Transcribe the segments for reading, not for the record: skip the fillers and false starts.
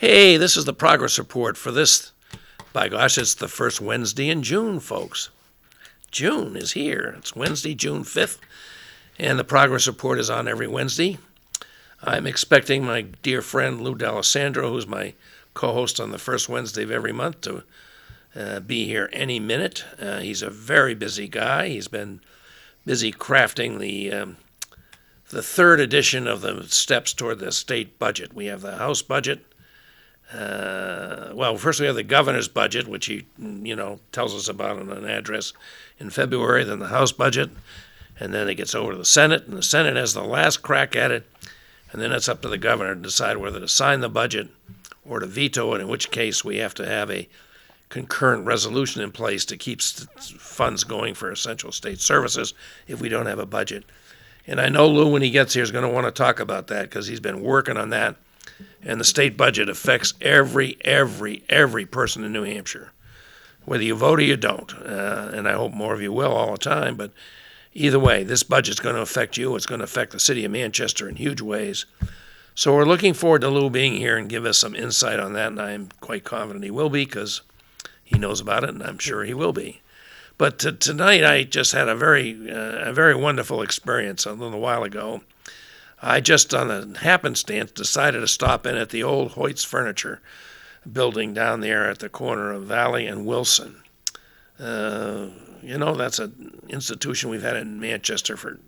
Hey, this is the progress report for this. By gosh, it's the first Wednesday in June, folks. June is here. It's Wednesday, June 5th, and the progress report is on every Wednesday. I'm expecting my dear friend Lou D'Alessandro, who's my co-host on the first Wednesday of every month, to be here any minute. He's a very busy guy. He's been busy crafting the third edition of the steps toward the state budget. We have the House budget. First we have the governor's budget, which he, tells us about in an address in February, then the House budget, and then it gets over to the Senate, and the Senate has the last crack at it, and then it's up to the governor to decide whether to sign the budget or to veto it, in which case we have to have a concurrent resolution in place to keep funds going for essential state services if we don't have a budget. And I know Lou, when he gets here, is going to want to talk about that because he's been working on that. And the state budget affects every person in New Hampshire, whether you vote or you don't. And I hope more of you will all the time. But either way, this budget's going to affect you. It's going to affect the city of Manchester in huge ways. So we're looking forward to Lou being here and give us some insight on that. And I'm quite confident he will be because he knows about it, and I'm sure he will be. But tonight, I just had a very wonderful experience a little while ago. I just, on a happenstance, decided to stop in at the old Hoyt's Furniture building down there at the corner of Valley and Wilson. That's an institution we've had in Manchester for,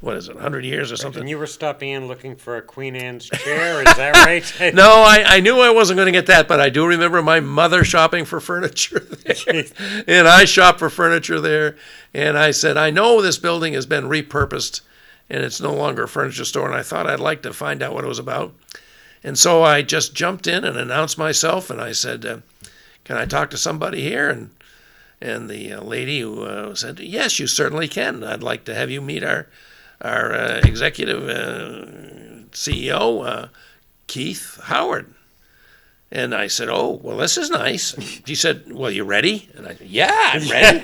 100 years or something? And you were stopping in looking for a Queen Anne's chair, is that right? No, I knew I wasn't going to get that, but I do remember my mother shopping for furniture there. And I shopped for furniture there. And I said, I know this building has been repurposed and it's no longer a furniture store, and I thought I'd like to find out what it was about. And so I just jumped in and announced myself, and I said, can I talk to somebody here? And the lady who said, yes, you certainly can. I'd like to have you meet our executive CEO, Keith Howard. And I said, oh, well, this is nice. And she said, well, you ready? And I said, yeah, I'm ready.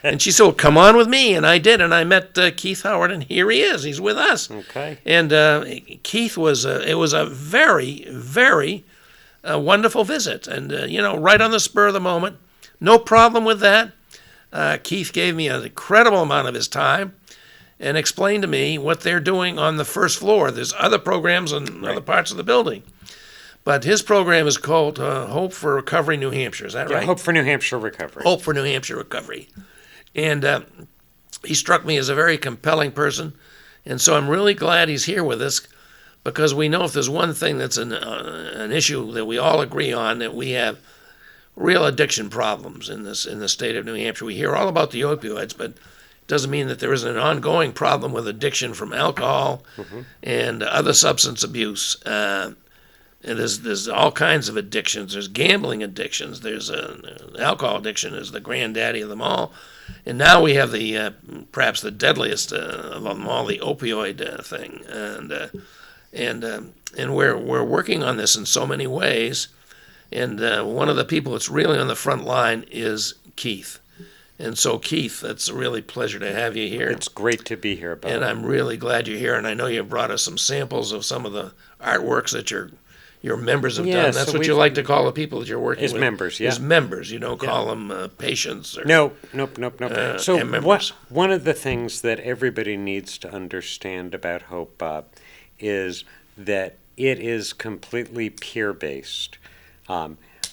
And she said, well, come on with me. And I did. And I met Keith Howard, and here he is. He's with us. Okay. And Keith it was a very, very wonderful visit. And, right on the spur of the moment, no problem with that. Keith gave me an incredible amount of his time and explained to me what they're doing on the first floor. There's other programs in other parts of the building. But his program is called Hope for Recovery New Hampshire. Is that right? Hope for New Hampshire Recovery. Hope for New Hampshire Recovery. And he struck me as a very compelling person. And so I'm really glad he's here with us because we know if there's one thing that's an issue that we all agree on, that we have real addiction problems in the state of New Hampshire. We hear all about the opioids, but it doesn't mean that there isn't an ongoing problem with addiction from alcohol and other substance abuse. And there's all kinds of addictions. There's gambling addictions. There's alcohol addiction is the granddaddy of them all. And now we have the perhaps the deadliest of them all, the opioid thing. And we're working on this in so many ways. And one of the people that's really on the front line is Keith. And so, Keith, it's a really pleasure to have you here. It's great to be here, Bob. And I'm really glad you're here. And I know you brought us some samples of some of the artworks that your members have done. That's what you like to call the people that you're working with. As members, yeah. As members. You don't call them patients. Or, Nope. So members. One of the things that everybody needs to understand about Hope, Bob, is that it is completely peer-based.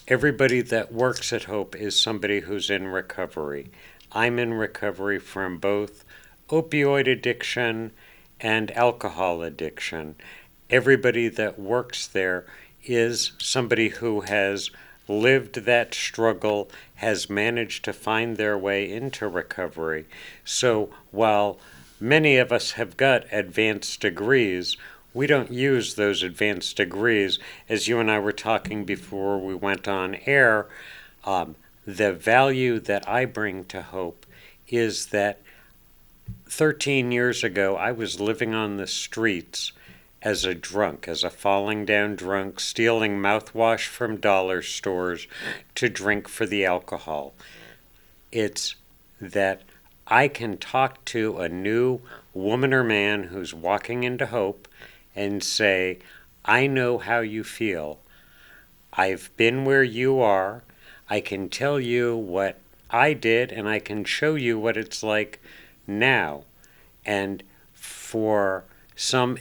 Everybody that works at Hope is somebody who's in recovery. I'm in recovery from both opioid addiction and alcohol addiction. Everybody that works there is somebody who has lived that struggle, has managed to find their way into recovery. So while many of us have got advanced degrees, we don't use those advanced degrees. As you and I were talking before we went on air, the value that I bring to Hope is that 13 years ago I was living on the streets as a drunk, as a falling down drunk, stealing mouthwash from dollar stores to drink for the alcohol. It's that I can talk to a new woman or man who's walking into Hope and say, I know how you feel. I've been where you are. I can tell you what I did, and I can show you what it's like now. And for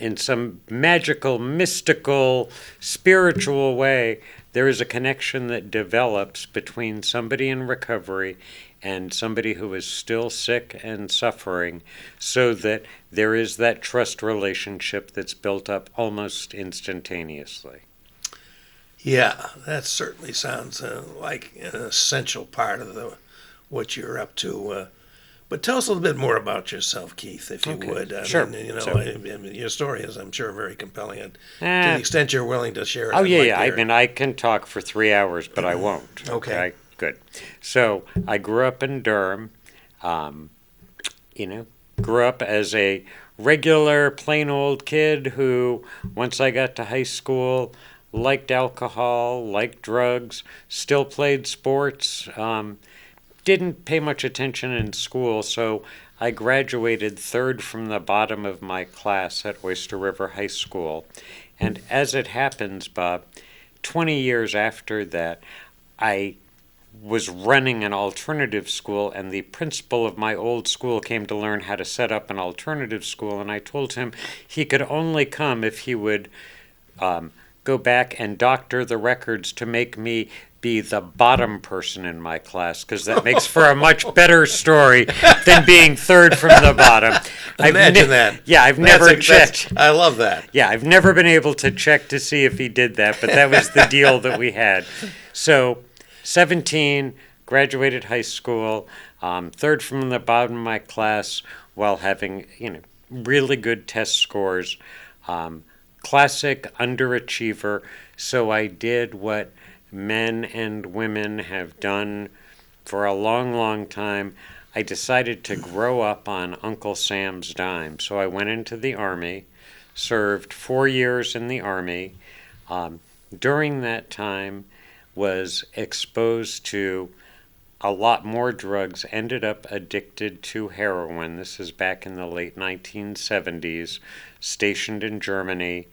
in some magical, mystical, spiritual way, there is a connection that develops between somebody in recovery and somebody who is still sick and suffering, so that there is that trust relationship that's built up almost instantaneously. Yeah, that certainly sounds like an essential part of what you're up to. But tell us a little bit more about yourself, Keith, if you Okay, would. sure. I mean, your story is, I'm sure, very compelling. And to Eh, the extent you're willing to share it, Oh, I'd yeah, like yeah. to I hear it. mean, I can talk for 3 hours, but I won't. Okay. Good. So I grew up in Durham. Um, you know, grew up as a regular, plain old kid who, once I got to high school, liked alcohol, liked drugs, still played sports. Didn't pay much attention in school, so I graduated third from the bottom of my class at Oyster River High School. And as it happens, Bob, 20 years after that, I was running an alternative school, and the principal of my old school came to learn how to set up an alternative school. And I told him he could only come if he would go back and doctor the records to make me be the bottom person in my class, because that makes for a much better story than being third from the bottom. Imagine that. Yeah, I've never checked. I love that. Yeah, I've never been able to check to see if he did that, but that was the deal that we had. So, 17, graduated high school, third from the bottom of my class while having, really good test scores. Classic underachiever. So I did what men and women have done for a long, long time. I decided to grow up on Uncle Sam's dime. So I went into the Army, served 4 years in the Army. During that time, was exposed to a lot more drugs, ended up addicted to heroin. This is back in the late 1970s, stationed in Germany,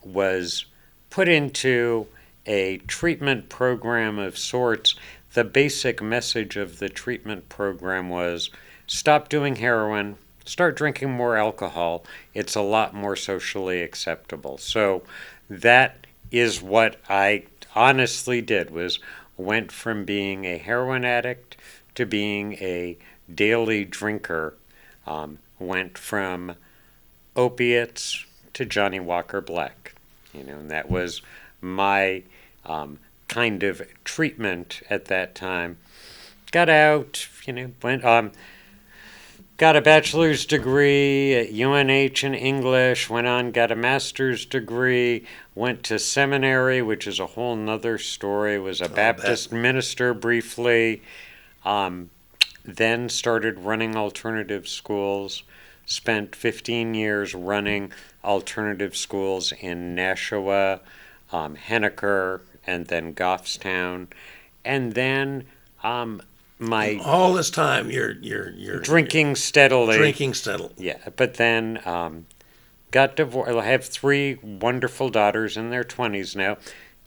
was put into a treatment program of sorts. The basic message of the treatment program was stop doing heroin, start drinking more alcohol. It's a lot more socially acceptable. So that is what I honestly did, was went from being a heroin addict to being a daily drinker, went from opiates to Johnny Walker Black, and that was my kind of treatment at that time. Got out, went got a bachelor's degree at UNH in English, went on, got a master's degree, went to seminary, which is a whole nother story, was a Baptist minister briefly, then started running alternative schools, spent 15 years running alternative schools in Nashua, Henniker, and then Goffstown, and then All this time, you're drinking steadily. drinking steadily. Yeah, but then got divorced. I have 3 wonderful daughters in their 20s now.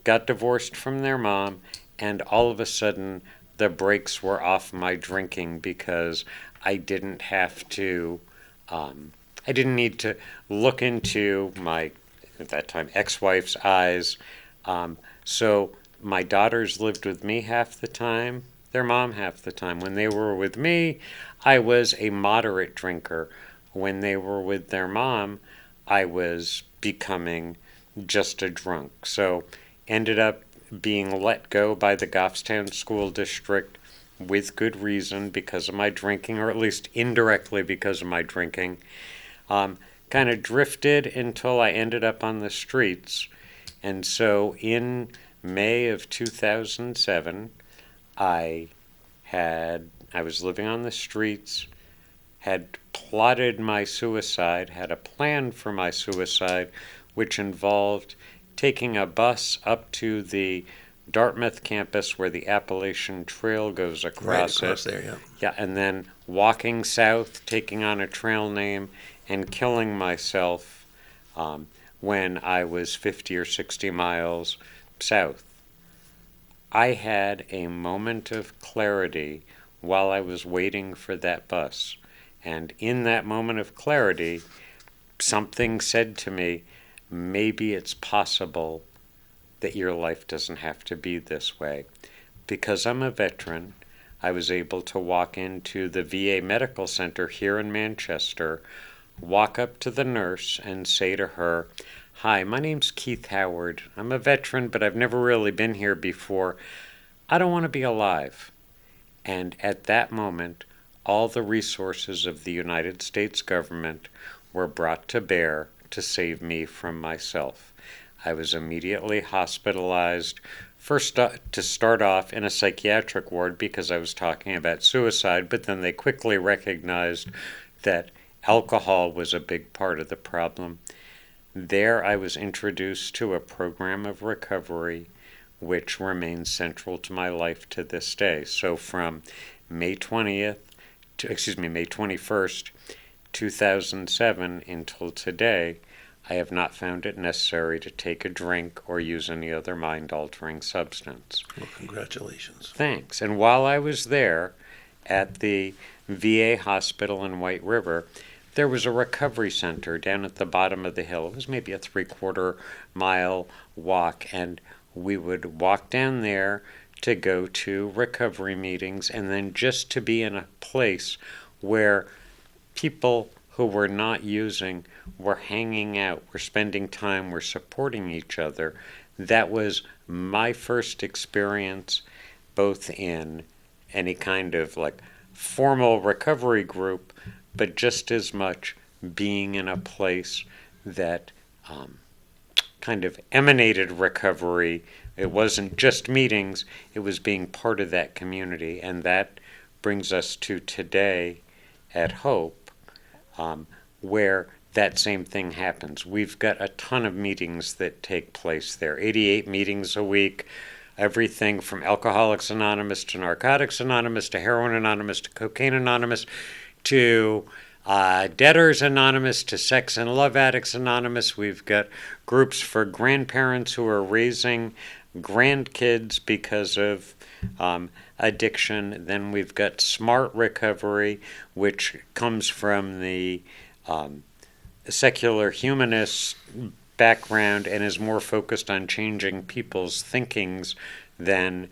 Got divorced from their mom, and all of a sudden the brakes were off my drinking, because I didn't have to. I didn't need to look into my, at that time, ex-wife's eyes. So my daughters lived with me half the time, their mom half the time. When they were with me, I was a moderate drinker. When they were with their mom, I was becoming just a drunk. So ended up being let go by the Goffstown School District with good reason, because of my drinking, or at least indirectly because of my drinking. Kind of drifted until I ended up on the streets. And so in May of 2007, I was living on the streets, had plotted my suicide, had a plan for my suicide, which involved taking a bus up to the Dartmouth campus where the Appalachian Trail goes across it. There, yeah. Yeah, and then walking south, taking on a trail name, and killing myself when I was 50 or 60 miles south. I had a moment of clarity while I was waiting for that bus. And in that moment of clarity, something said to me, maybe it's possible that your life doesn't have to be this way. Because I'm a veteran, I was able to walk into the VA Medical Center here in Manchester, walk up to the nurse and say to her, "Hi, my name's Keith Howard. I'm a veteran, but I've never really been here before. I don't want to be alive." And at that moment, all the resources of the United States government were brought to bear to save me from myself. I was immediately hospitalized, first to start off in a psychiatric ward because I was talking about suicide, but then they quickly recognized that alcohol was a big part of the problem. There I was introduced to a program of recovery which remains central to my life to this day. So from May 21st, 2007 until today, I have not found it necessary to take a drink or use any other mind-altering substance. Well, congratulations. Thanks. And while I was there at the VA hospital in White River, there was a recovery center down at the bottom of the hill. It was maybe a 3/4 mile walk, and we would walk down there to go to recovery meetings and then just to be in a place where people who were not using were hanging out, were spending time, were supporting each other. That was my first experience, both in any kind of like formal recovery group, but just as much being in a place that kind of emanated recovery. It wasn't just meetings, it was being part of that community. And that brings us to today at Hope, where that same thing happens. We've got a ton of meetings that take place there, 88 meetings a week, everything from Alcoholics Anonymous to Narcotics Anonymous to Heroin Anonymous to Cocaine Anonymous to Debtors Anonymous to Sex and Love Addicts Anonymous. We've got groups for grandparents who are raising grandkids because of addiction. Then we've got Smart Recovery, which comes from the secular humanist background and is more focused on changing people's thinkings than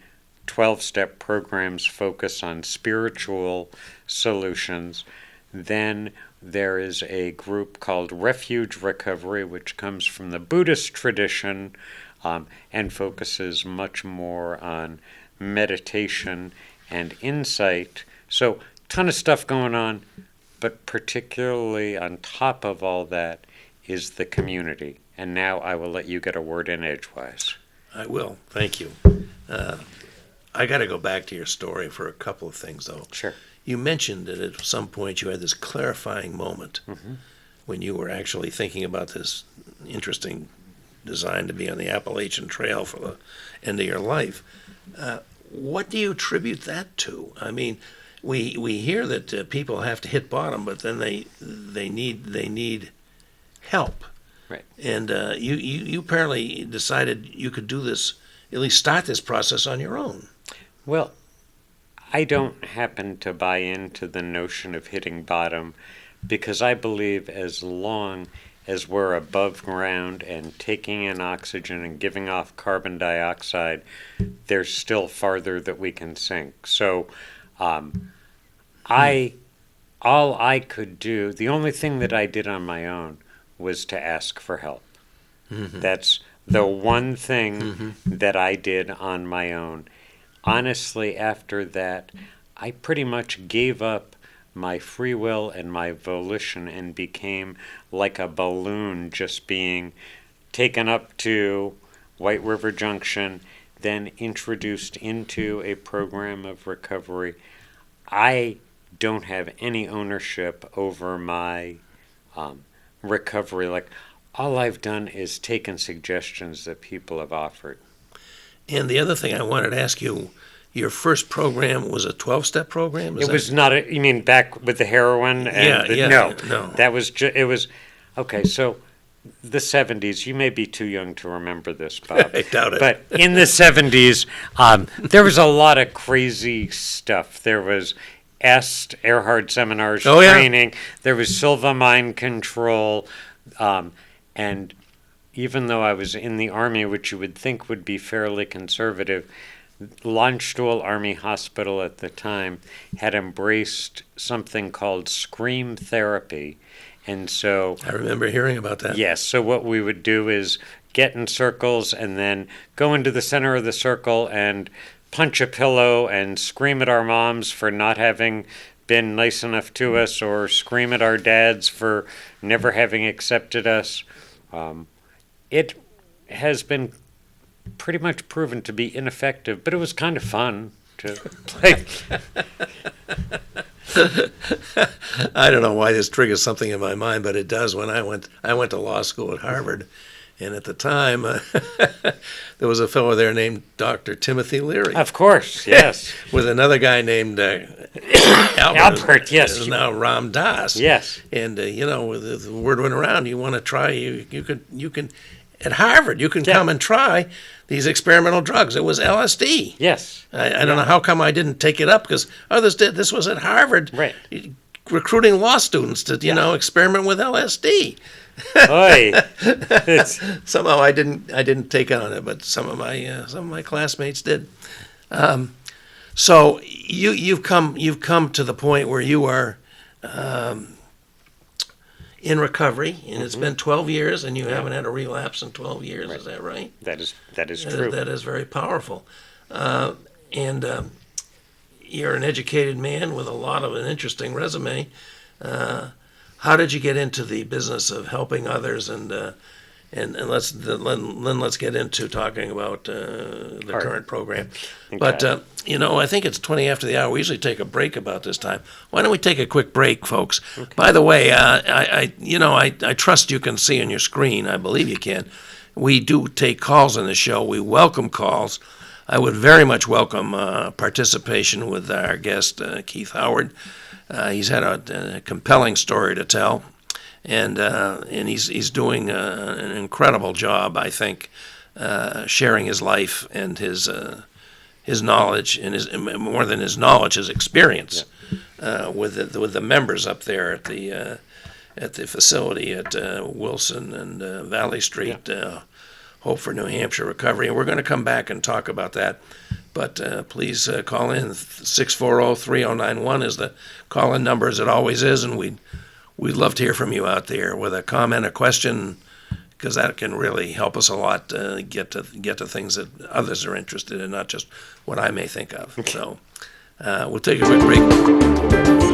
12-step programs focus on spiritual solutions. Then there is a group called Refuge Recovery, which comes from the Buddhist tradition and focuses much more on meditation and insight. So, ton of stuff going on, but particularly on top of all that is the community. And now I will let you get a word in edgewise. I will. Thank you. I got to go back to your story for a couple of things, though. Sure. You mentioned that at some point you had this clarifying moment when you were actually thinking about this interesting design to be on the Appalachian Trail for the end of your life. What do you attribute that to? I mean, we hear that people have to hit bottom, but then they need help. Right. And you apparently decided you could do this, at least start this process on your own. Well, I don't happen to buy into the notion of hitting bottom because I believe as long as we're above ground and taking in oxygen and giving off carbon dioxide, there's still farther that we can sink. So all I could do, the only thing that I did on my own was to ask for help. That's the one thing that I did on my own. Honestly, after that, I pretty much gave up my free will and my volition and became like a balloon just being taken up to White River Junction, then introduced into a program of recovery. I don't have any ownership over my recovery. Like, all I've done is taken suggestions that people have offered. And the other thing I wanted to ask you, your first program was a 12-step program? It was not a, you mean back with the heroin? And Yeah, the, yeah, no, no. that was, it was, okay, so the 70s, you may be too young to remember this, Bob. I doubt it. But in the 70s, there was a lot of crazy stuff. There was EST, Earhart Seminars Oh, yeah. training. There was Silva Mind Control. And even though I was in the Army, which you would think would be fairly conservative, Landstuhl Army Hospital at the time had embraced something called scream therapy. And so, I remember hearing about that. yes, so what we would do is get in circles and then go into the center of the circle and punch a pillow and scream at our moms for not having been nice enough to us, or scream at our dads for never having accepted us. It has been pretty much proven to be ineffective, but it was kind of fun to play. I don't know why this triggers something in my mind, but it does. When I went to law school at Harvard, and at the time there was a fellow there named Dr. Timothy Leary, Of course, yes. with another guy named Albert, yes. is now Ram Dass. Yes. And the word went around. You want to try? You can at Harvard. You can Yeah. come and try these experimental drugs. It was LSD. Yes. I don't know how come I didn't take it up, because others did. This was at Harvard, Right. recruiting law students to experiment with LSD. Oy. It's, Somehow I didn't take on it, but some of my classmates did. So you've come to the point where you are in recovery, and it's been 12 years, and you haven't had a relapse in 12 years. Is that right? that is true. That is very powerful. And you're an educated man with a lot of an interesting resume. How did you get into the business of helping others? And let's get into talking about the All right. current program. Okay. But I think it's 20 after the hour. We usually take a break about this time. Why don't we take a quick break, folks? By the way, I trust you can see on your screen. I believe you can. We do take calls on the show. We welcome calls. I would very much welcome participation with our guest, Keith Howard. He's had a compelling story to tell, and he's doing an incredible job, I think, sharing his life and his knowledge, and more than his knowledge, his experience with the members up there at the facility at Wilson and Valley Street. Hope for New Hampshire Recovery, and we're going to come back and talk about that. But please call in. 640-3091 is the call-in number, as it always is, and we'd love to hear from you out there with a comment, a question, because that can really help us a lot get to things that others are interested in, not just what I may think of. So we'll take a quick break.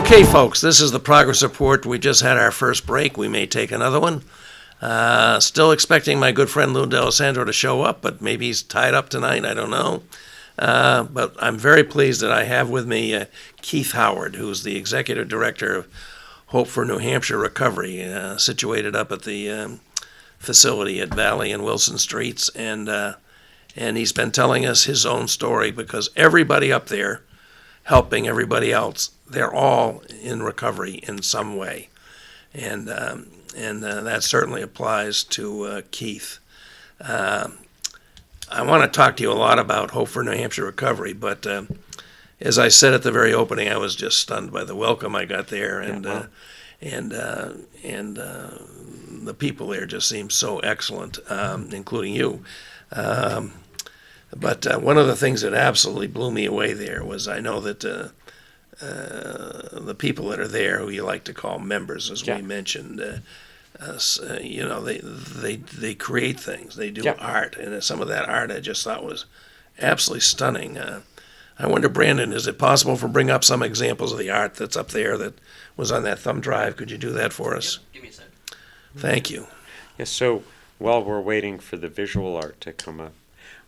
Okay, folks, this is the progress report. We just had our first break. We may take another one. Still expecting my good friend Lou D'Alessandro to show up, but maybe he's tied up tonight. I don't know. But I'm very pleased that I have with me Keith Howard, who's the executive director of Hope for New Hampshire Recovery, situated up at the facility at Valley and Wilson Streets. And he's been telling us his own story, because everybody up there helping everybody else, they're all in recovery in some way. And that certainly applies to Keith. I want to talk to you a lot about Hope for New Hampshire Recovery, but as I said at the very opening, I was just stunned by the welcome I got there, and the people there just seemed so excellent, including you. But one of the things that absolutely blew me away there was, I know that the people that are there, who you like to call members, as we mentioned, they create things. They do art, and some of that art I just thought was absolutely stunning. I wonder, Brandon, is it possible for bring up some examples of the art that's up there that was on that thumb drive? Could you do that for us? Yep. Give me a sec. Thank you. Yes, so while we're waiting for the visual art to come up,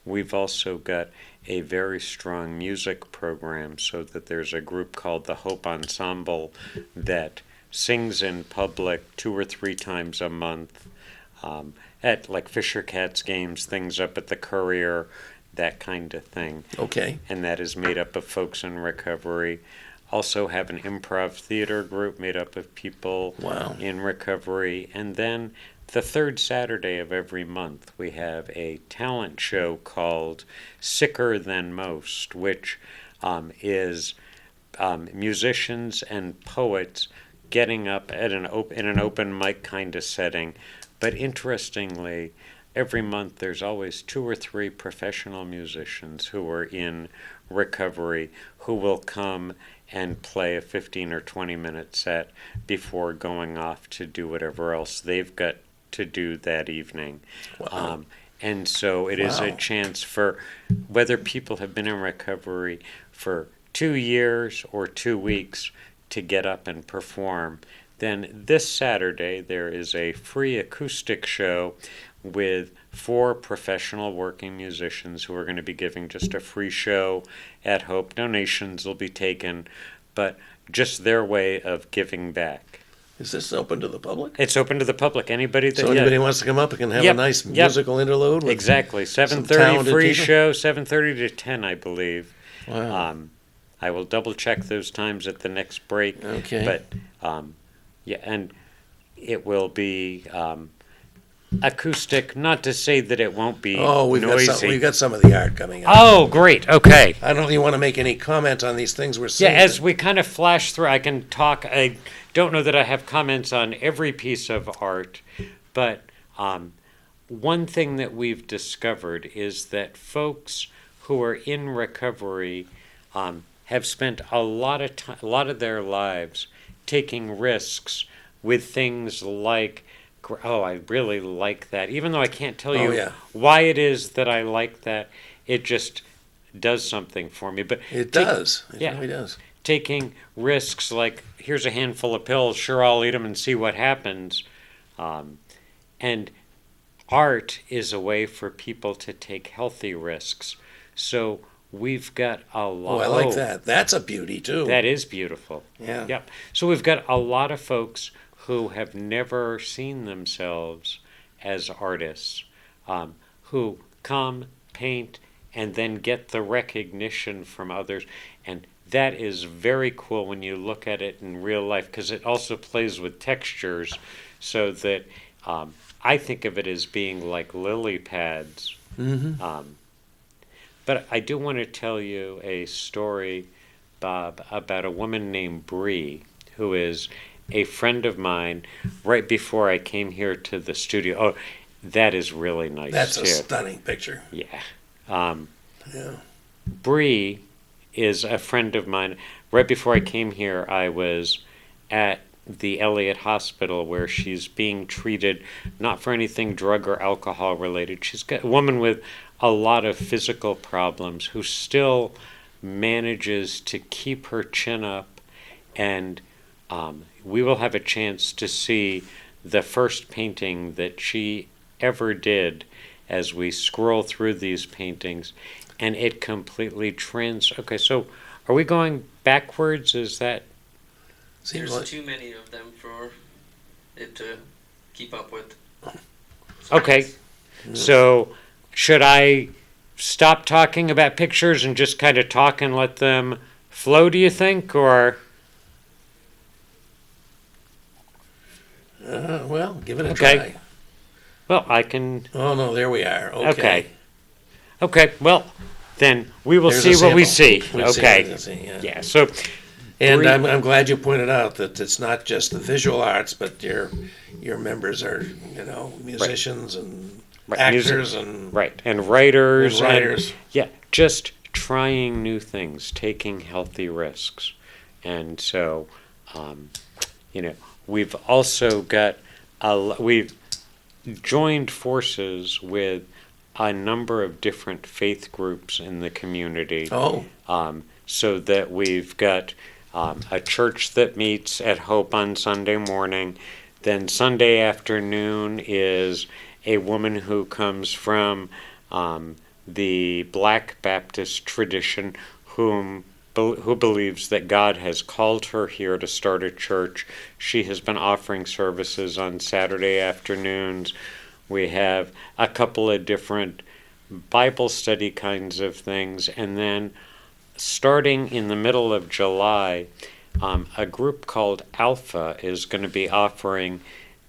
we've also got a very strong music program, so that there's a group called the Hope Ensemble that sings in public 2 or 3 times a month at like Fisher Cats games, things up at the Courier, that kind of thing. Okay. And that is made up of folks in recovery. Also have an improv theater group made up of people in recovery. And then the third Saturday of every month, we have a talent show called Sicker Than Most, which is musicians and poets getting up at in an open mic kind of setting. But interestingly, every month there's always 2 or 3 professional musicians who are in recovery who will come and play a 15 or 20-minute set before going off to do whatever else they've got to do that evening. Wow. And so it is a chance for, whether people have been in recovery for 2 years or 2 weeks, to get up and perform. Then this Saturday there is a free acoustic show with 4 professional working musicians who are going to be giving just a free show at Hope. Donations will be taken, but just their way of giving back. Is this open to the public? It's open to the public. Anybody that So anybody wants to come up and can have a nice musical interlude? With exactly. 7:30 talented free people? show, 7:30 to 10, I believe. Wow. I will double check those times at the next break. Okay. But and it will be acoustic. Not to say that it won't be we've noisy. got some of the art coming up. Oh, great. Okay. I don't even want to make any comment on these things we're seeing. Yeah, as we kind of flash through, I can talk. I don't know that I have comments on every piece of art, but one thing that we've discovered is that folks who are in recovery have spent a lot of their lives taking risks with things like, I really like that. Even though I can't tell you why it is that I like that, it just does something for me. But it does. It really does. Taking risks like, here's a handful of pills, sure, I'll eat them and see what happens. And art is a way for people to take healthy risks. So we've got a lot. Oh, I like that. That's a beauty, too. That is beautiful. Yeah. Yep. So we've got a lot of folks who have never seen themselves as artists, who come, paint, and then get the recognition from others. And that is very cool when you look at it in real life, because it also plays with textures, so that I think of it as being like lily pads. Mm-hmm. But I do want to tell you a story, Bob, about a woman named Bree, who is a friend of mine. Right before I came here to the studio, oh, that is really nice. That's too. a stunning picture. Yeah. Yeah. Bree is a friend of mine. Right before I came here, I was at the Elliott Hospital, where she's being treated not for anything drug or alcohol related. She's got a woman with a lot of physical problems who still manages to keep her chin up and we will have a chance to see the first painting that she ever did as we scroll through these paintings, and it completely okay, so are we going backwards? Is that Seems There's like, too many of them for it to keep up with. okay? So should I stop talking about pictures and just kind of talk and let them flow, do you think? Or well, give it a Okay. try. well, I can Oh, no, there we are. Okay. Okay, well, then we will There's see a what we sample. see. We'll see Okay. what we see, yeah. Yeah, so And Three- I'm glad you pointed out that it's not just the visual arts, but your members are, musicians and Right, music- actors and right, and writers writers. yeah, just trying new things, taking healthy risks. And so, we've also got we've joined forces with a number of different faith groups in the community. Oh, So that we've got a church that meets at Hope on Sunday morning. Then Sunday afternoon is a woman who comes from the Black Baptist tradition who believes that God has called her here to start a church. She has been offering services on Saturday afternoons. We have a couple of different Bible study kinds of things, and then starting in the middle of July, a group called Alpha is going to be offering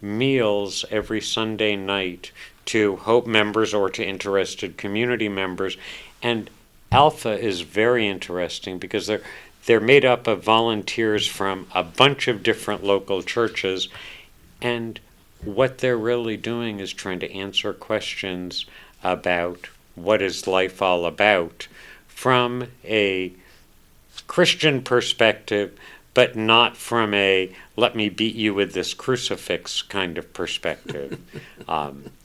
meals every Sunday night to Hope members or to interested community members. And Alpha is very interesting because they're made up of volunteers from a bunch of different local churches, and what they're really doing is trying to answer questions about what is life all about from a Christian perspective, but not from a let me beat you with this crucifix kind of perspective.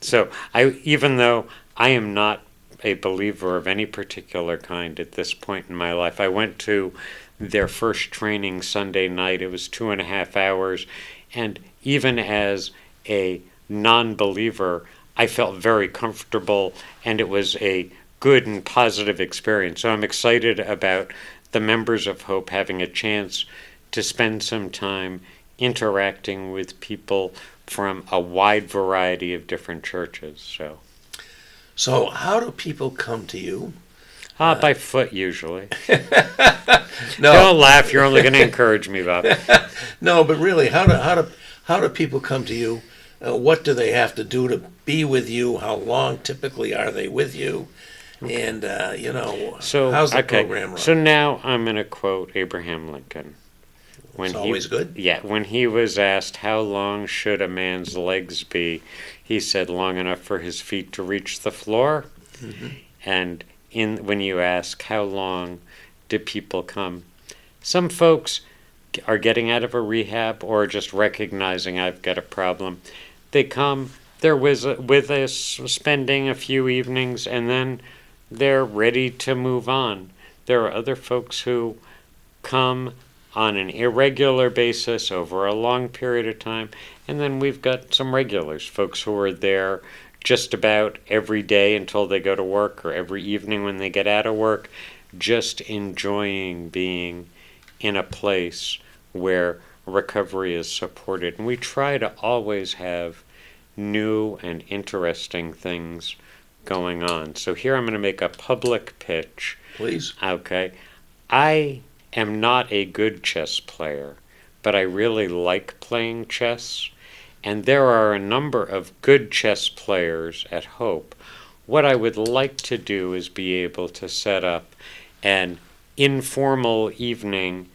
So even though I am not a believer of any particular kind at this point in my life, I went to their first training Sunday night. It was 2.5 hours, and even as a non-believer, I felt very comfortable, and it was a good and positive experience. So I'm excited about the members of Hope having a chance to spend some time interacting with people from a wide variety of different churches. so how do people come to you? By foot usually. No, Don't laugh. You're only going to encourage me, Bob. no, but really, how do people come to you? What do they have to do to be with you? How long typically are they with you? And So how's the okay. program run? So now I'm going to quote Abraham Lincoln. When It's always good. Yeah, when he was asked how long should a man's legs be, he said long enough for his feet to reach the floor. Mm-hmm. And when you ask how long do people come, some folks are getting out of a rehab or just recognizing I've got a problem. They come, they're with us, spending a few evenings, and then they're ready to move on. There are other folks who come on an irregular basis over a long period of time, and then we've got some regulars, folks who are there just about every day until they go to work or every evening when they get out of work, just enjoying being in a place where recovery is supported. And we try to always have new and interesting things going on. So here I'm going to make a public pitch. Please. Okay. I am not a good chess player, but I really like playing chess. And there are a number of good chess players at Hope. What I would like to do is be able to set up an informal evening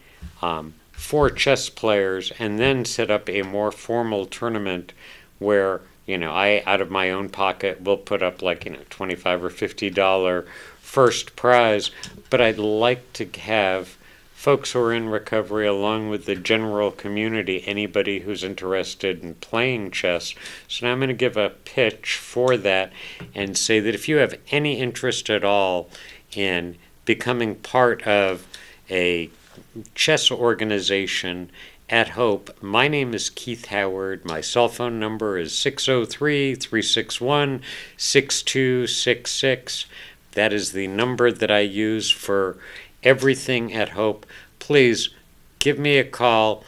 for chess players and then set up a more formal tournament where, I, out of my own pocket, will put up like, $25 or $50 first prize. But I'd like to have folks who are in recovery, along with the general community, anybody who's interested in playing chess. So now I'm going to give a pitch for that and say that if you have any interest at all in becoming part of a chess organization at Hope. My name is Keith Howard. My cell phone number is 603-361-6266. That is the number that I use for everything at Hope. Please give me a call.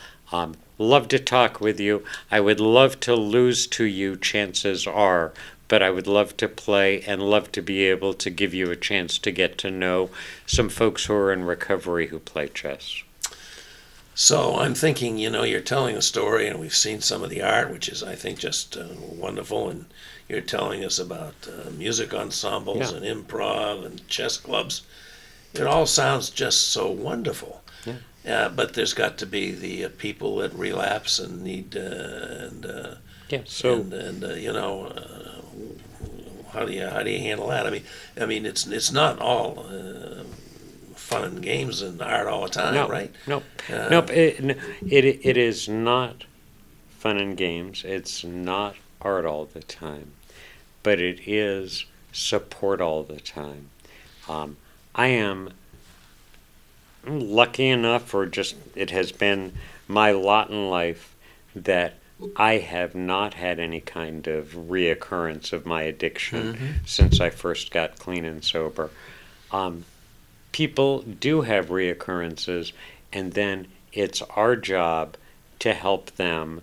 Love to talk with you. I would love to lose to you, chances are, but I would love to play and love to be able to give you a chance to get to know some folks who are in recovery who play chess. So I'm thinking, you're telling a story, and we've seen some of the art, which is, I think, just wonderful. And you're telling us about music ensembles Yeah. and improv and chess clubs. It all sounds just so wonderful. Yeah. But there's got to be the people that relapse and need how do you handle that? I mean, it's not all fun and games and art all the time, No, right? Nope. Uh, Nope. It is not fun and games. It's not art all the time, but it is support all the time. I am lucky enough, or just it has been my lot in life, that I have not had any kind of reoccurrence of my addiction since I first got clean and sober. People do have reoccurrences, and then it's our job to help them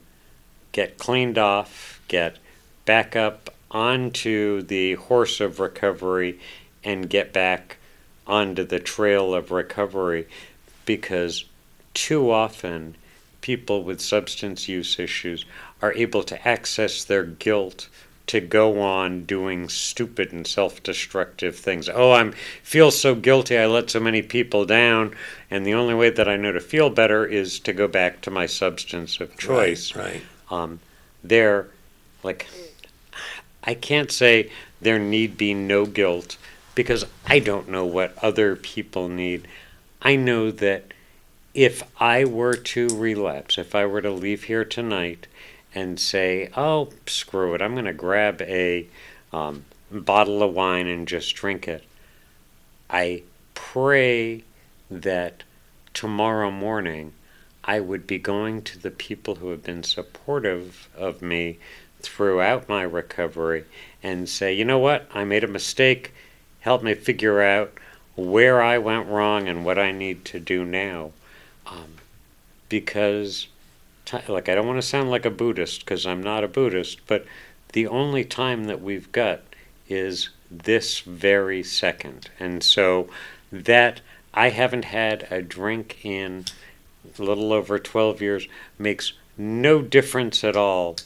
get cleaned off, get back up onto the horse of recovery, and get back onto the trail of recovery, because too often people with substance use issues are able to access their guilt to go on doing stupid and self-destructive things. Oh, I feel so guilty, I let so many people down, and the only way that I know to feel better is to go back to my substance of choice. Right. They're like, I can't say there need be no guilt, because I don't know what other people need. I know that if I were to relapse, if I were to leave here tonight and say, oh, screw it, I'm going to grab a bottle of wine and just drink it, I pray that tomorrow morning I would be going to the people who have been supportive of me throughout my recovery and say, you know what, I made a mistake, help me figure out where I went wrong and what I need to do now. Because, I don't want to sound like a Buddhist, because I'm not a Buddhist, but the only time that we've got is this very second. And so that I haven't had a drink in a little over 12 years makes no difference at all.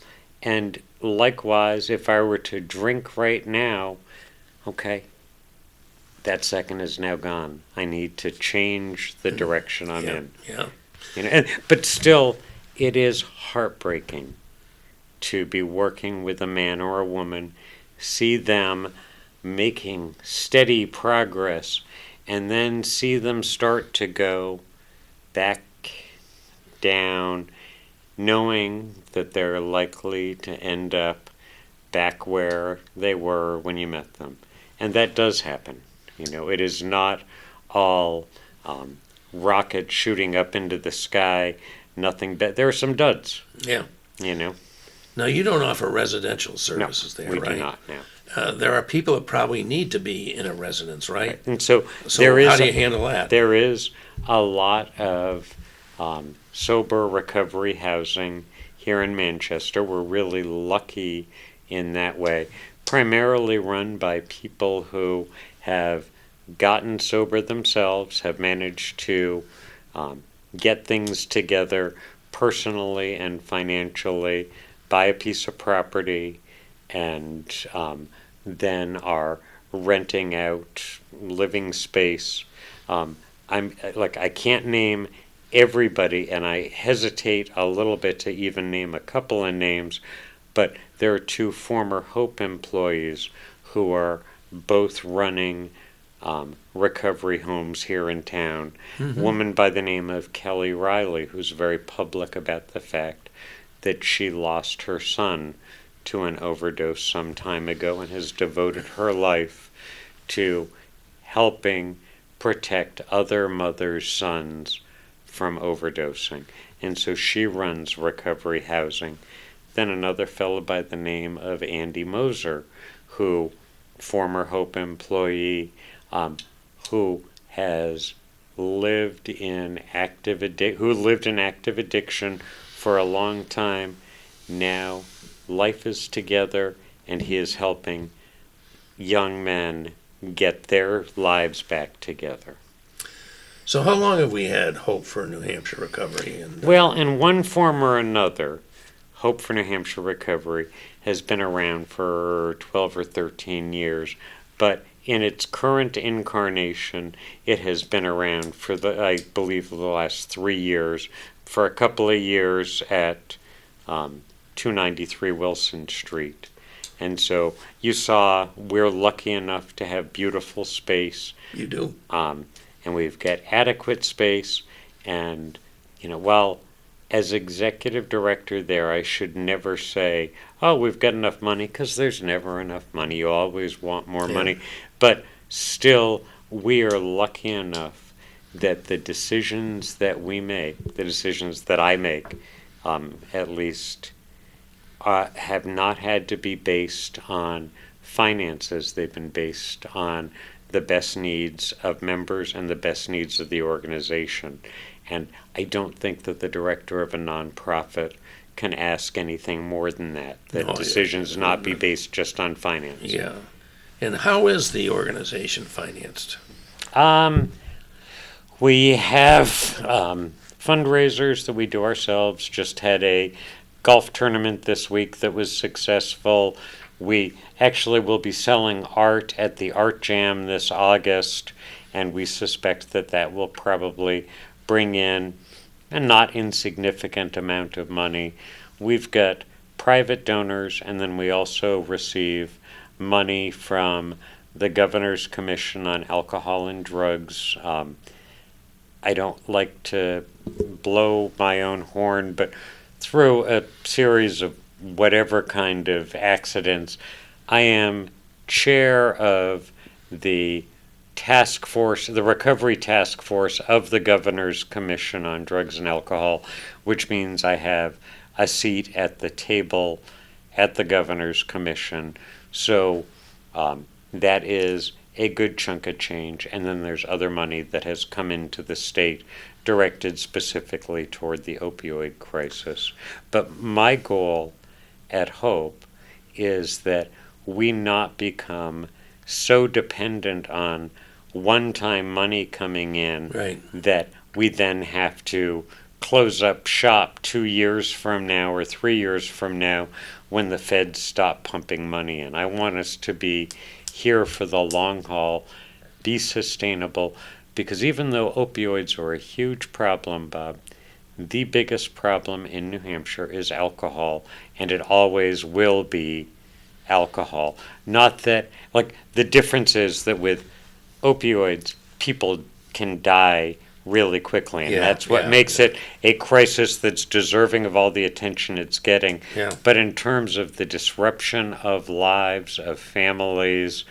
And likewise, if I were to drink right now, okay, that second is now gone. I need to change the direction I'm in. Yeah. But still, it is heartbreaking to be working with a man or a woman, see them making steady progress, and then see them start to go back down, knowing that they're likely to end up back where they were when you met them. And that does happen. It is not all rockets shooting up into the sky, nothing but there are some duds. Yeah. Now, you don't offer residential services there, we right? do not now. There are people that probably need to be in a residence, right? And so So how do you handle that? There is a lot of sober recovery housing here in Manchester. We're really lucky in that way. Primarily run by people who have gotten sober themselves, have managed to get things together personally and financially, buy a piece of property, and then are renting out living space. I can't name everybody, and I hesitate a little bit to even name a couple of names, but there are two former Hope employees who are both running recovery homes here in town. A woman by the name of Kelly Riley, who's very public about the fact that she lost her son to an overdose some time ago and has devoted her life to helping protect other mothers' sons from overdosing. and so she runs recovery housing. Then another fellow by the name of Andy Moser, who, former Hope employee, who has lived in active addiction for a long time. Now life is together, and he is helping young men get their lives back together. So how long have we had Hope for New Hampshire Recovery? And Well, in one form or another, Hope for New Hampshire Recovery has been around for 12 or 13 years, but in its current incarnation, it has been around for I believe, the last 3 years, for a couple of years at 293 Wilson Street. And so you saw we're lucky enough to have beautiful space. You do? And we've got adequate space. And, well, as executive director there, I should never say, oh, we've got enough money, because there's never enough money. You always want more money. But still, we are lucky enough that the decisions that we make, the decisions that I make, at least, have not had to be based on finances. They've been based on the best needs of members and the best needs of the organization. And I don't think that the director of a nonprofit can ask anything more than that. That decisions not be based just on finance. Yeah. And how is the organization financed? We have fundraisers that we do ourselves. Just had a golf tournament this week that was successful. We actually will be selling art at the Art Jam this August, and we suspect that that will probably bring in a not insignificant amount of money. We've got private donors, and then we also receive money from the Governor's Commission on Alcohol and Drugs. I don't like to blow my own horn, but through a series of whatever kind of accidents, I am chair of the task force, the recovery task force of the Governor's Commission on Drugs and Alcohol, which means I have a seat at the table at the Governor's Commission. So that is a good chunk of change. And then there's other money that has come into the state directed specifically toward the opioid crisis. But my goal at Hope is that we not become so dependent on one-time money coming in that we then have to close up shop 2 years from now or 3 years from now when the feds stop pumping money in. I want us to be here for the long haul, be sustainable, because even though opioids are a huge problem, Bob, the biggest problem in New Hampshire is alcohol, and it always will be alcohol. Not that, the difference is that with opioids, people can die really quickly, and that's what makes it a crisis that's deserving of all the attention it's getting. But in terms of the disruption of lives, of families,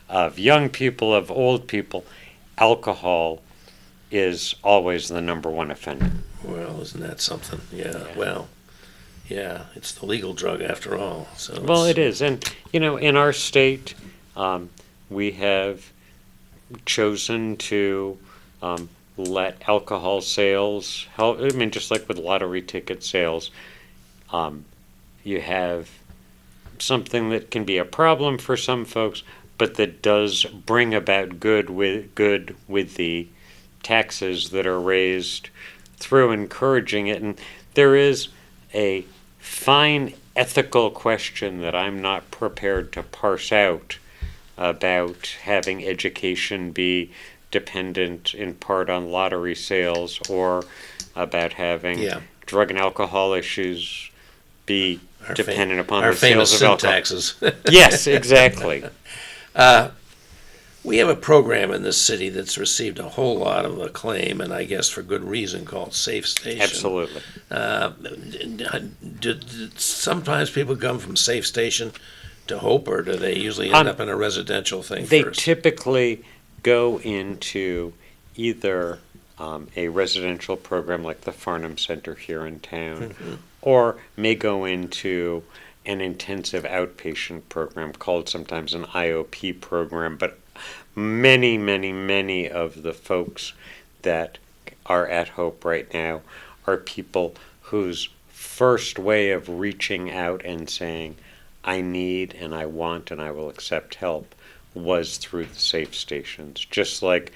of young people, of old people, alcohol is always the number one offender. Well, isn't that something? Well, it's the legal drug after all. So well, it is. And, in our state, we have chosen to let alcohol sales help. I mean, just like with lottery ticket sales, you have something that can be a problem for some folks, but that does bring about good with the taxes that are raised through encouraging it. And there is a fine ethical question that I'm not prepared to parse out about having education be dependent in part on lottery sales, or about having drug and alcohol issues be dependent upon the sales of alcohol. Taxes. Yes, exactly. We have a program in this city that's received a whole lot of acclaim, and I guess for good reason, called Safe Station. Absolutely. Sometimes people come from Safe Station to Hope, or do they usually end up in a residential thing They first? typically go into either a residential program like the Farnham Center here in town, or may go into an intensive outpatient program called sometimes an IOP program. But many, many, many of the folks that are at Hope right now are people whose first way of reaching out and saying, I need and I want and I will accept help was through the safe stations. Just like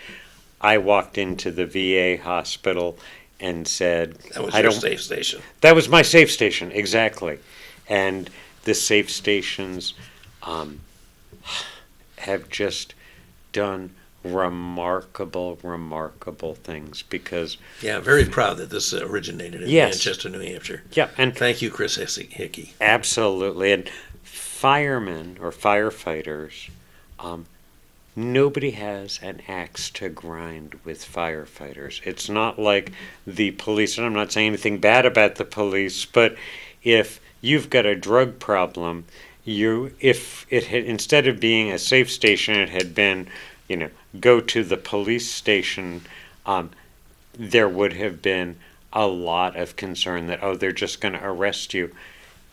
I walked into the VA hospital and said, That was I your don't, safe station. that was my safe station, exactly. And the safe stations have just done remarkable, remarkable things because, Yeah, very proud that this originated in Yes. Manchester, New Hampshire. yeah, and Thank you, Chris Hickey. absolutely. And firemen or firefighters, nobody has an axe to grind with firefighters. It's not like the police, and I'm not saying anything bad about the police, but if you've got a drug problem, if it had, instead of being a safe station, it had been, go to the police station, there would have been a lot of concern that, oh, they're just going to arrest you.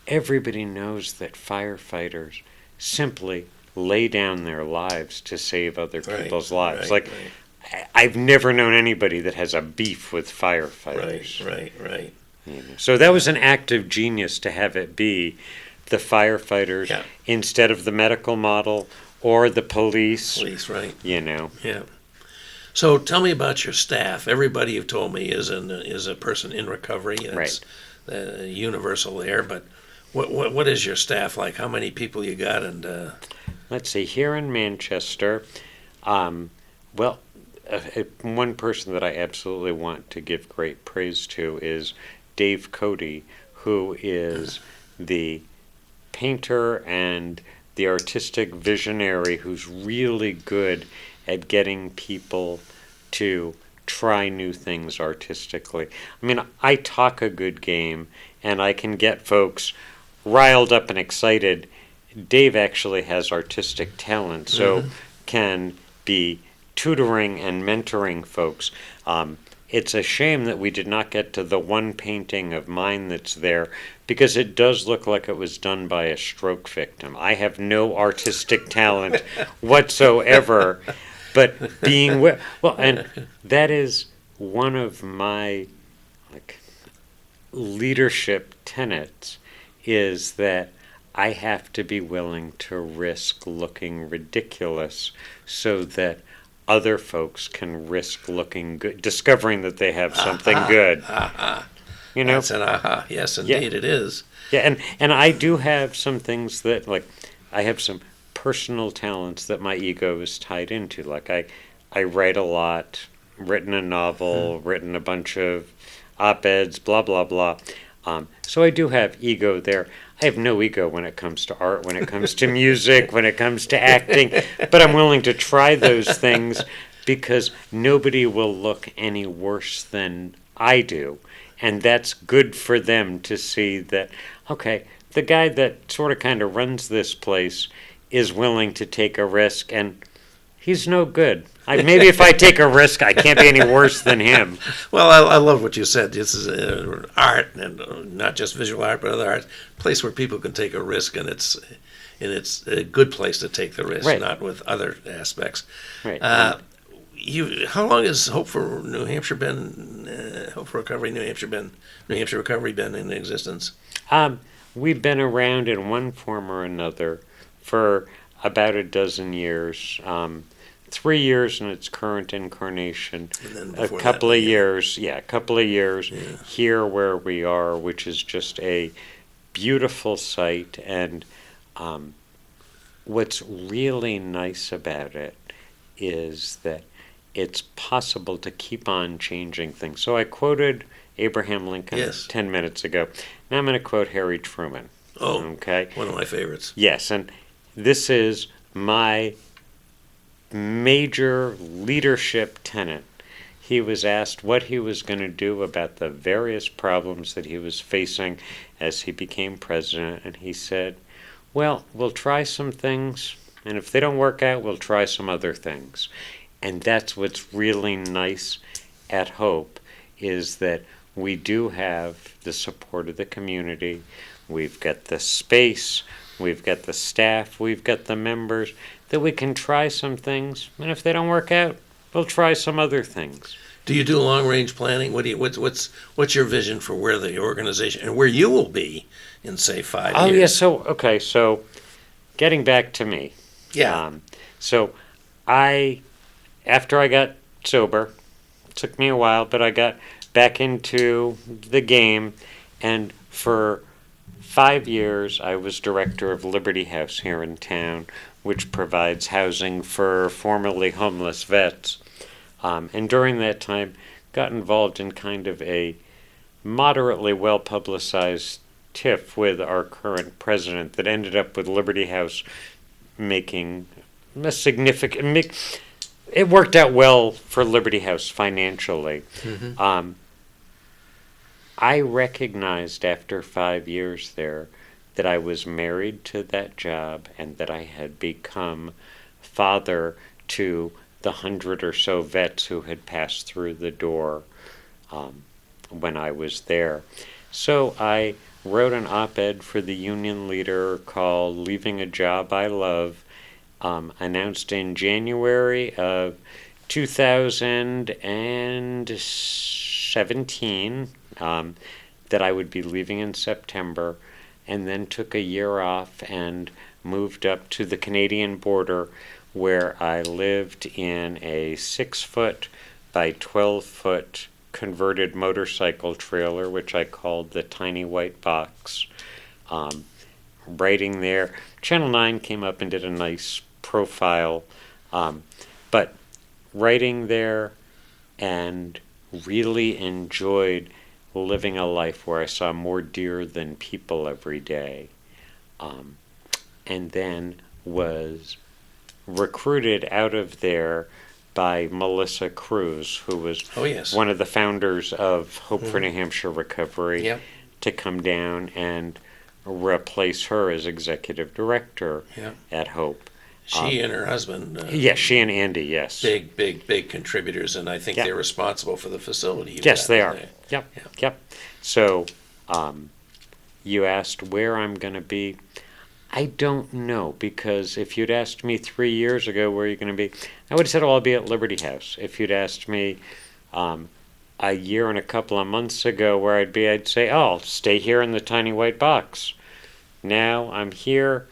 Everybody knows that firefighters simply lay down their lives to save other Right, people's lives. right, Like, I've never known anybody that has a beef with firefighters. Right. So that was an act of genius to have it be the firefighters Yeah. instead of the medical model or the police. Police, right. Yeah. So tell me about your staff. Everybody you've told me is a person in recovery. It's universal there. But what is your staff like? How many people you got? And Let's see, here in Manchester, one person that I absolutely want to give great praise to is Dave Cody, who is the painter and the artistic visionary who's really good at getting people to try new things artistically. I mean, I talk a good game and I can get folks riled up and excited. Dave actually has artistic talent, so can be tutoring and mentoring folks. It's a shame that we did not get to the one painting of mine that's there because it does look like it was done by a stroke victim. I have no artistic talent whatsoever, but and that is one of my leadership tenets is that I have to be willing to risk looking ridiculous so that other folks can risk looking good, discovering that they have something good. That's an aha. Yes, indeed, it is. Yeah, and I do have some things that, I have some personal talents that my ego is tied into. I write a lot, written a novel, written a bunch of op-eds, blah, blah, blah. So I do have ego there. I have no ego when it comes to art, when it comes to music, when it comes to acting, but I'm willing to try those things because nobody will look any worse than I do. And that's good for them to see that, okay, the guy that sort of kind of runs this place is willing to take a risk, and he's no good. Maybe if I take a risk, I can't be any worse than him. Well, I love what you said. This is art, and not just visual art, but other art. A place where people can take a risk, and it's a good place to take the risk, Right. not with other aspects. Right. How long has Hope for New Hampshire been? Hope for Recovery New Hampshire Recovery been in existence? We've been around in one form or another for about a dozen years. 3 years in its current incarnation, And then a before couple that, of years here where we are, which is just a beautiful site. And what's really nice about it is that it's possible to keep on changing things. So I quoted Abraham Lincoln Yes. 10 minutes ago. Now I'm going to quote Harry Truman. Oh, Okay. one of my favorites. Yes, and this is my major leadership tenet. He was asked what he was going to do about the various problems that he was facing as he became president, and he said, well, we'll try some things, and if they don't work out, we'll try some other things. And that's what's really nice at Hope is that we do have the support of the community. We've got the space, we've got the staff, we've got the members, that we can try some things, and if they don't work out, we'll try some other things. Do you do long-range planning? What's your vision for where the organization and where you will be in, say, 5 years? Oh, yeah, so getting back to me. Yeah. So after I got sober, it took me a while, but I got back into the game, and for 5 years I was director of Liberty House here in town, which provides housing for formerly homeless vets. And during that time, got involved in kind of a moderately well-publicized tiff with our current president that ended up with Liberty House making a significant. It worked out well for Liberty House financially. I recognized after 5 years there that I was married to that job and that I had become father to the 100 or so vets who had passed through the door when I was there. So I wrote an op-ed for the Union Leader called Leaving a Job I Love, announced in January of 2017 that I would be leaving in September, and then took a year off and moved up to the Canadian border, where I lived in a 6-foot by 12-foot converted motorcycle trailer, which I called the Tiny White Box. Writing there, Channel 9 came up and did a nice profile, but writing there and really enjoyed living a life where I saw more deer than people every day, and then was recruited out of there by Melissa Cruz, who was one of the founders of Hope for New Hampshire Recovery, to come down and replace her as executive director at Hope. She and her husband. Yes, she and Andy, yes. Big contributors, and I think they're responsible for the facility. Yes, they are. Yep. So, you asked where I'm going to be. I don't know, because if you'd asked me 3 years ago where you're going to be, I would have said, I'll be at Liberty House. If you'd asked me a year and a couple of months ago where I'd be, I'd say, I'll stay here in the Tiny White Box. Now I'm here.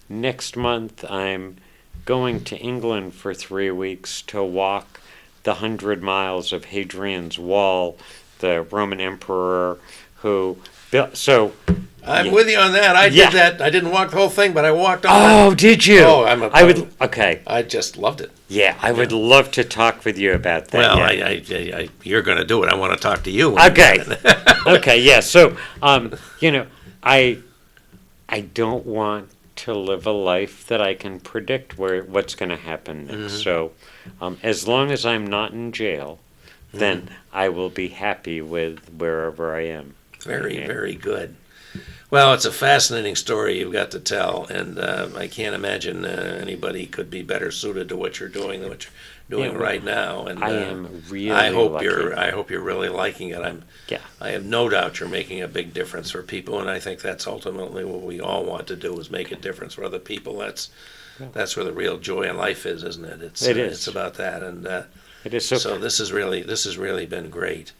Next month I'm going to England for 3 weeks to walk the 100 miles of Hadrian's Wall, the Roman emperor who built. So I'm with you on that. I did that. I didn't walk the whole thing, but I walked on. Oh, did you? Oh, Okay. I just loved it. Yeah, I would love to talk with you about that. Well, you're going to do it. I want to talk to you. Okay. Okay. Yeah. So, I don't want to live a life that I can predict what's going to happen next. So, as long as I'm not in jail, then I will be happy with wherever I am. Very, very good. Well, it's a fascinating story you've got to tell, and I can't imagine anybody could be better suited to what you're doing than what you're doing right now. And I am really. I hope lucky. you're really liking it. I have no doubt you're making a big difference for people, and I think that's ultimately what we all want to do, is make a difference for other people. That's where the real joy in life is, isn't it? It is. It's about that, and it is. So this has really been great.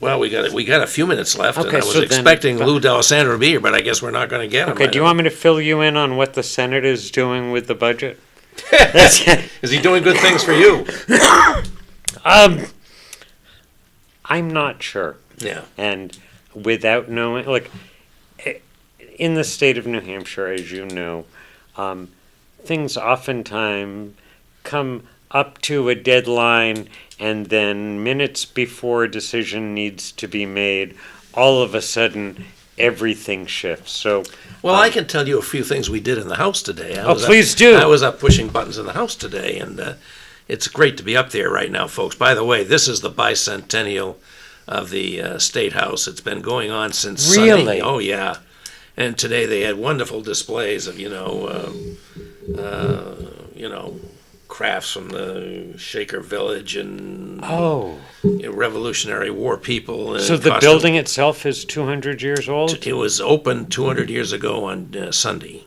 Well, we got a few minutes left, and I was expecting Lou D'Alessandro to be here, but I guess we're not going to get him. Okay, do you want me to fill you in on what the Senate is doing with the budget? Is he doing good things for you? I'm not sure. Yeah. And without knowing, in the state of New Hampshire, as you know, things oftentimes come up to a deadline, and then minutes before a decision needs to be made, all of a sudden everything shifts. So, well, I can tell you a few things we did in the House today. Please do. I was up pushing buttons in the House today, and it's great to be up there right now, folks. By the way, this is the bicentennial of the State House. It's been going on since Sunday. Oh, yeah. And today they had wonderful displays of, crafts from the Shaker Village and Oh, Revolutionary War people. so the building itself is 200 years old? It was opened 200 years ago on Sunday,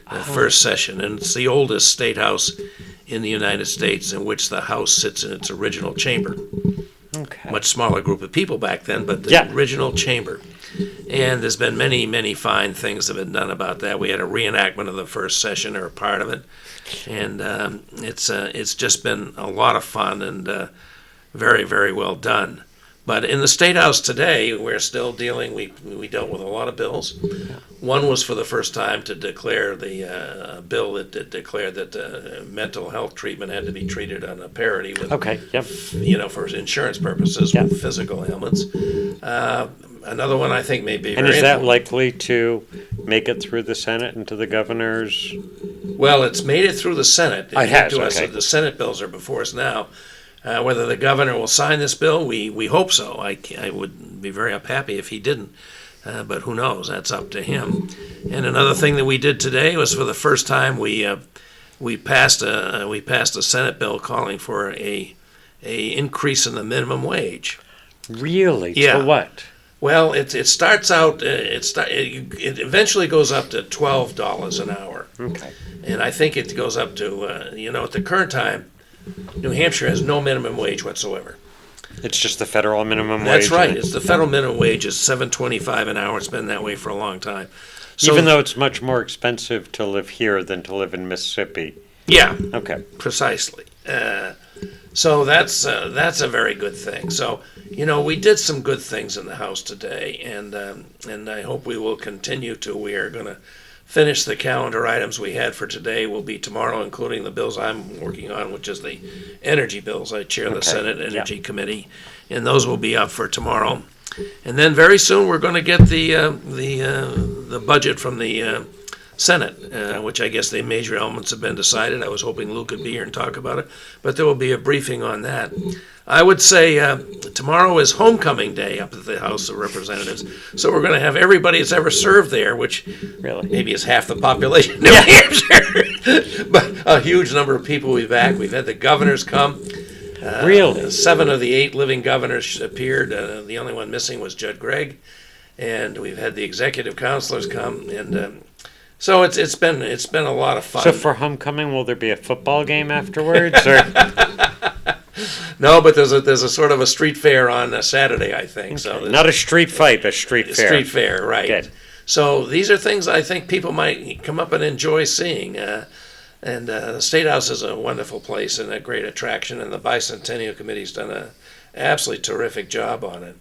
the first session, and it's the oldest state house in the United States in which the house sits in its original chamber. Okay. Much smaller group of people back then, but the Yeah. original chamber. And there's been many, many fine things that have been done about that. We had a reenactment of the first session, or a part of it, and it's just been a lot of fun and very, very well done. But in the State House today, we're still dealing. We dealt with a lot of bills. One was for the first time to declare the bill that declared that mental health treatment had to be treated on a parity with, Okay, yep. for insurance purposes Yeah. with physical ailments. Another one I think may be And very is that important. likely to make it through the Senate and to the governor's? Well, it's made it through the Senate. It has, To us, okay. the Senate bills are before us now. Whether the governor will sign this bill, we hope so. I would be very happy if he didn't, but who knows? That's up to him. And another thing that we did today was, for the first time, we passed a Senate bill calling for a increase in the minimum wage. Really? Yeah. To what? Well, it starts out. It eventually goes up to $12 an hour, Okay. and I think it goes up to at the current time, New Hampshire has no minimum wage whatsoever. It's just the federal minimum wage? That's right. It's the federal minimum wage is $7.25 an hour. It's been that way for a long time. So, Even though it's much more expensive to live here than to live in Mississippi? yeah, Okay. precisely. So that's a very good thing. So we did some good things in the House today, and I hope we will continue to. We are going to finish the calendar items we had for today. Will be tomorrow, including the bills I'm working on, which is the energy bills. I chair the Okay. Senate Energy Committee, and those will be up for tomorrow. And then very soon we're going to get the budget from the Senate, which I guess the major elements have been decided. I was hoping Lou could be here and talk about it, but there will be a briefing on that. I would say tomorrow is homecoming day up at the House of Representatives, so we're going to have everybody that's ever served there, which Really? maybe is half the population of New Hampshire, but a huge number of people will be back. We've had the governors come. Really? 7 of the 8 living governors appeared. The only one missing was Judd Gregg, and we've had the executive counselors come, and so it's been a lot of fun. So for homecoming, will there be a football game afterwards? Or? No, but there's a sort of a street fair on Saturday, I think. So there's Not a street fight, a street fair. street fair, right? Good. So these are things I think people might come up and enjoy seeing. And the State House is a wonderful place and a great attraction, and the Bicentennial Committee's done an absolutely terrific job on it.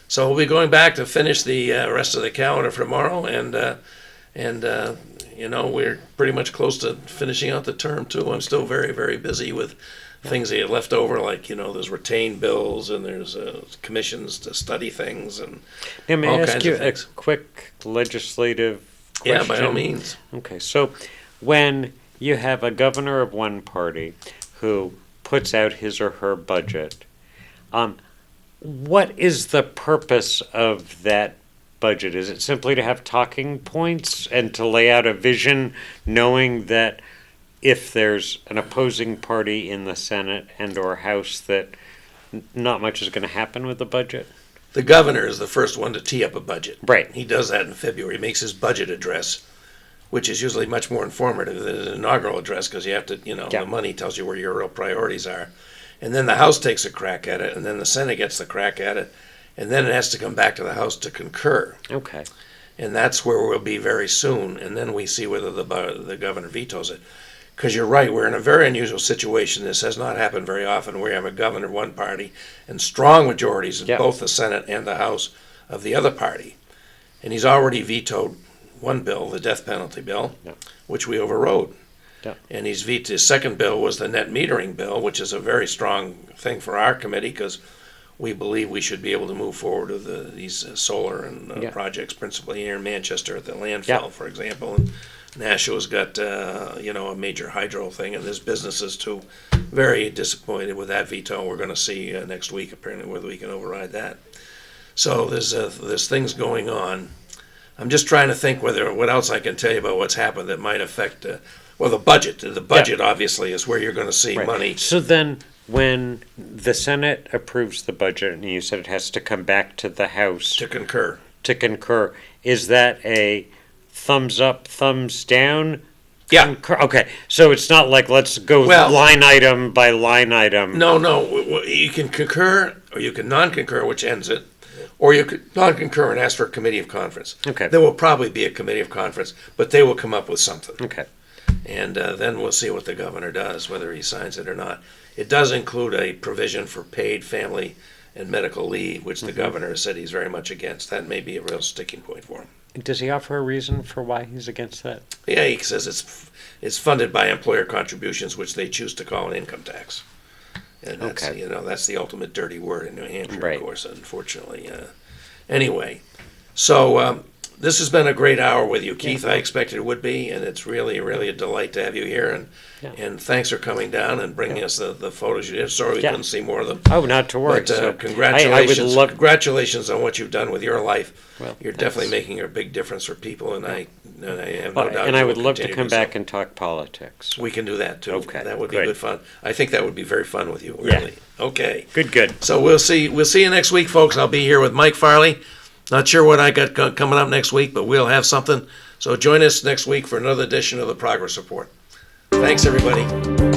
So we'll be going back to finish the rest of the calendar for tomorrow, and we're pretty much close to finishing out the term too. I'm still very, very busy with things that get left over, like there's retained bills and there's commissions to study things and Now, may all I ask kinds you of a things. quick legislative question? Yeah, by all means. Okay, so when you have a governor of one party who puts out his or her budget, what is the purpose of that budget? Is it simply to have talking points and to lay out a vision, knowing that if there's an opposing party in the Senate and or House that not much is going to happen with the budget? The governor is the first one to tee up a budget. Right. He does that in February. He makes his budget address, which is usually much more informative than an inaugural address, because you have to, Yeah. the money tells you where your real priorities are. And then the House takes a crack at it, and then the Senate gets the crack at it, and then it has to come back to the House to concur. Okay. And that's where we'll be very soon. And then we see whether the governor vetoes it. Because you're right, we're in a very unusual situation. This has not happened very often. We have a governor of one party and strong majorities in Yeah. both the Senate and the House of the other party. And he's already vetoed one bill, the death penalty bill, Yeah. which we overrode. Yeah. And his second bill was the net metering bill, which is a very strong thing for our committee, because we believe we should be able to move forward with these solar and Yeah. projects, principally here in Manchester at the landfill, Yeah. for example. And Nashua's got a major hydro thing, and there's businesses too very disappointed with that veto. We're going to see next week apparently whether we can override that. So there's things going on. I'm just trying to think what else I can tell you about what's happened that might affect Well, the budget obviously is where you're gonna see Right. money. So then, when the Senate approves the budget, and you said it has to come back to the House To concur. to concur, is that a thumbs up, thumbs down? Yeah. Concur? Okay, so it's not like let's go Well- line item by line item. No, you can concur, or you can non-concur, which ends it, or you could non-concur and ask for a committee of conference. Okay. There will probably be a committee of conference, but they will come up with something. Okay. And then we'll see what the governor does, whether he signs it or not. It does include a provision for paid family and medical leave, which the governor has said he's very much against. That may be a real sticking point for him. Does he offer a reason for why he's against that? Yeah, he says it's funded by employer contributions, which they choose to call an income tax. And that's, Okay. that's the ultimate dirty word in New Hampshire, Right. of course, unfortunately. Anyway, so this has been a great hour with you, Keith. I expected it would be, and it's really, really a delight to have you here. And Yeah. and thanks for coming down and bringing us the photos you did. Sorry we Yeah. couldn't see more of them. Oh, not to worry. But So congratulations, I would love. congratulations on what you've done with your life. Well, You're thanks. definitely making a big difference for people, and I have no Well, doubt. and you I will would love to continue come do so. back and talk politics. We can do that too. Okay, That would be good. good fun. I think that would be very fun with you, Yeah. really. Okay. Good. So we'll see you next week, folks. I'll be here with Mike Farley. Not sure what I got coming up next week, but we'll have something. So join us next week for another edition of the Progress Report. Thanks, everybody.